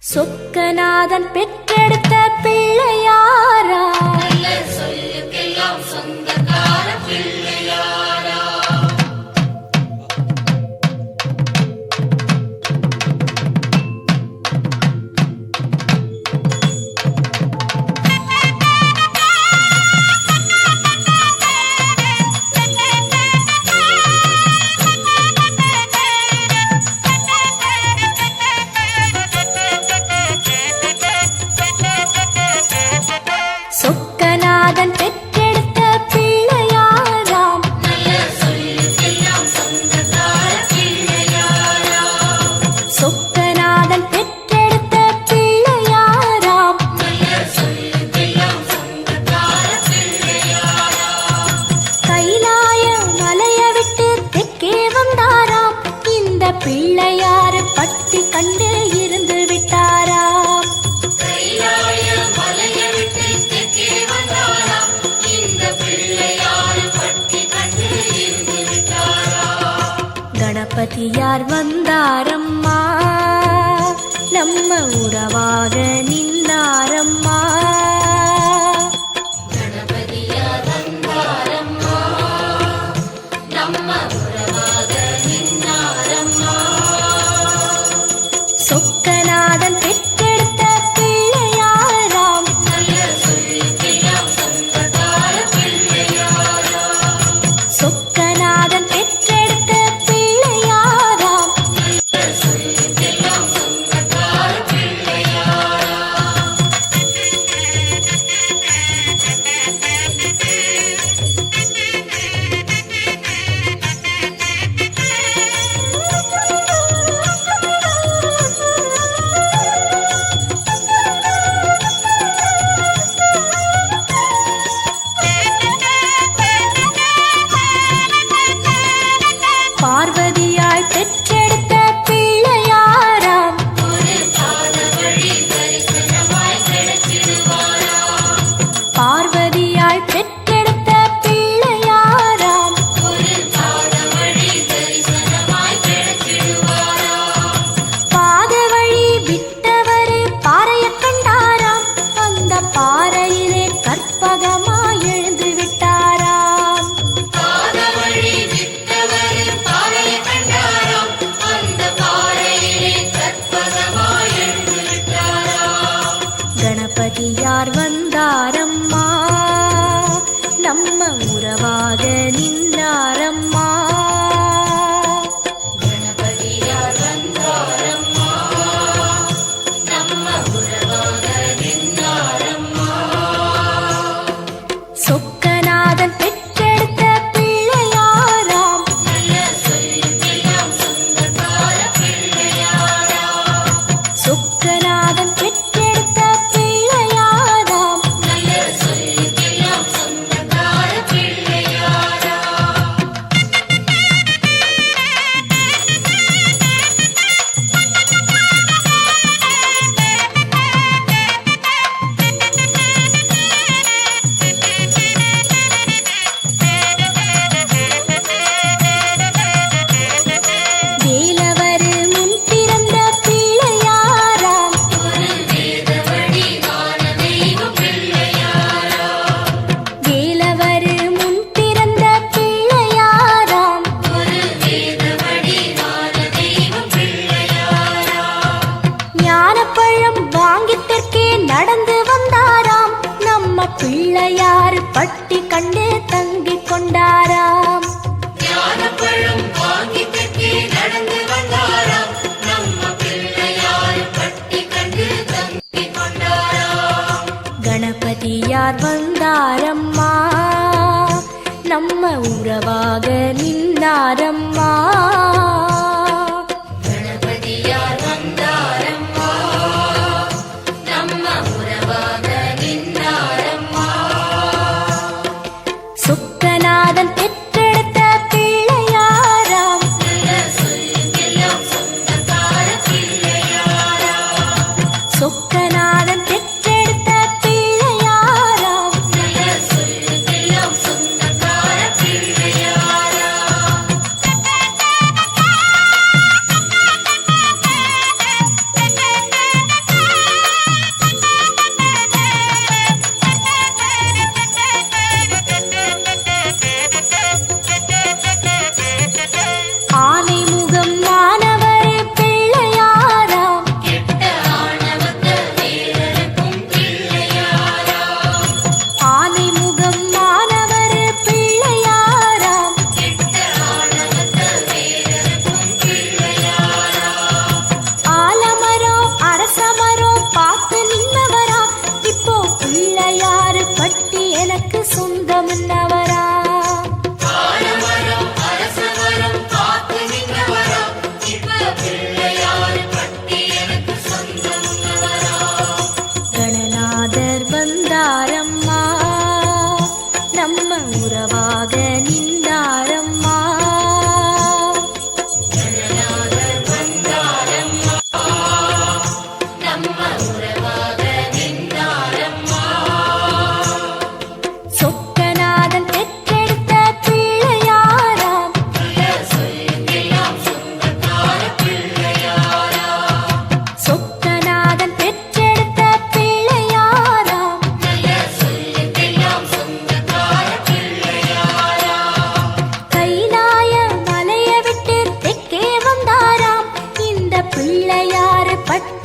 சொக்கநாதன் பெற்றெடுத்த பிள்ளையாரா, சொல்லுக்கெல்லாம் சொந்தக்கார பிள்ளையாரா. சொக்கநாதன் பெற்றெடுத்த பிள்ளையாராம், சொல்லுக்கெல்லாம் சொந்தக்கார பிள்ளையாரா. சொக்கநாதன் பெற்றெடுத்த பிள்ளையாராம், சொல்லுக்கெல்லாம் சொந்தக்கார பிள்ளையாரா. கைலாய மலைய விட்டு தெற்கே வந்தாராம், இந்த பிள்ளையாரு பட்டி கண்டு இருந்து விட்டாராம். கைலாய மலையை விட்டு தெற்கே வந்தாராம், இந்த பிள்ளையாரு பட்டி கண்டு இருந்து விட்டாரா. கணபதியார் வந்தாரம்மா, நம்ம உறவாக நின்னாரம்மா. கணபதியார் வந்தாரம்மா, நம்ம உறவாக நின்னாரம்மா. சொக்கநாதன் பெற்றெடுத்த பிள்ளையாராம், சொல்லுக்கெல்லாம் சொந்தக்கார பிள்ளையாரா. சொக்கநாதன் பெற்றெடுத்த பிள்ளையாராம், சொல்லுக்கெல்லாம் சொந்தக்கார பிள்ளையாரா. பார்வதியாய் பெற்றெடுத்த பிள்ளையாராம், ஒரு பாத வழி தரிசனமாய் கிடைச்சிடுவாரா. பார்வதியாய் பெற்றெடுத்த பிள்ளையாராம், ஒரு பாத வழி தரிசனமாய் கிடைச்சிடுவாரா. பாத வழி விட்டவரு பாறைய கண்டாராம், அந்த பாறையிலே கற்பகமாய் எழுந்து விட்டாராம். பாத வழி விட்டவர் பாறையை கண்டாராம், அந்த பாறையிலே கற்பகமாய் எழுந்து விட்டாரா. கணபதியார் வந்தாரம்மா, நம்ம உறவாக நின்னாரம்மா. கணபதியார் வந்தாரம்மா, நம்ம உறவாக நின்னாரம்மா. சொக்கநாதன் பெற்றெடுத்த பிள்ளையாராம், சொல்லுக்கெல்லாம் சொந்தக்கார பிள்ளையாரா. சொக்கநாதன் பெற்றெடுத்த பிள்ளையாராம், சொல்லுக்கெல்லாம் சொந்தக்கார பிள்ளையாரா. வேலவரு முன் பிறந்த பிள்ளையாராம், ஒரு வேத வழி வான தெய்வம் பிள்ளையாரா. வேலவரு முன் பிறந்த பிள்ளையாராம், ஒரு வேத வழி வான தெய்வம் பிள்ளையாரா. ஞானப்பழம் வாங்கி தெற்கே நடந்து வந்தாராம், நம்ம பிள்ளையார் பட்டி கண்டு தங்கிக் கொண்டாராம். ஞானப்பழம் வாங்கி தெற்கே நடந்து வந்தாராம், நம்ம பிள்ளையார் பட்டி கண்டு தங்கிக் கொண்டாராம். கணபதியார் வந்தாரம்மா, நம்ம உறவாக நின்னாரம்மா. கணபதியார் வந்தாரம்மா, நம்ம உறவாக நின்னாரம்மா. சொக்கநாதன் பெற்றெடுத்த பிள்ளையாராம், சொல்லுக்கெல்லாம் சொந்தக்கார பிள்ளையாரா. சொக்கநாதன் பெற்றெடுத்த பிள்ளையாராம், சொல்லுக்கெல்லாம் சொந்தக்கார பிள்ளையாரா. பட்டு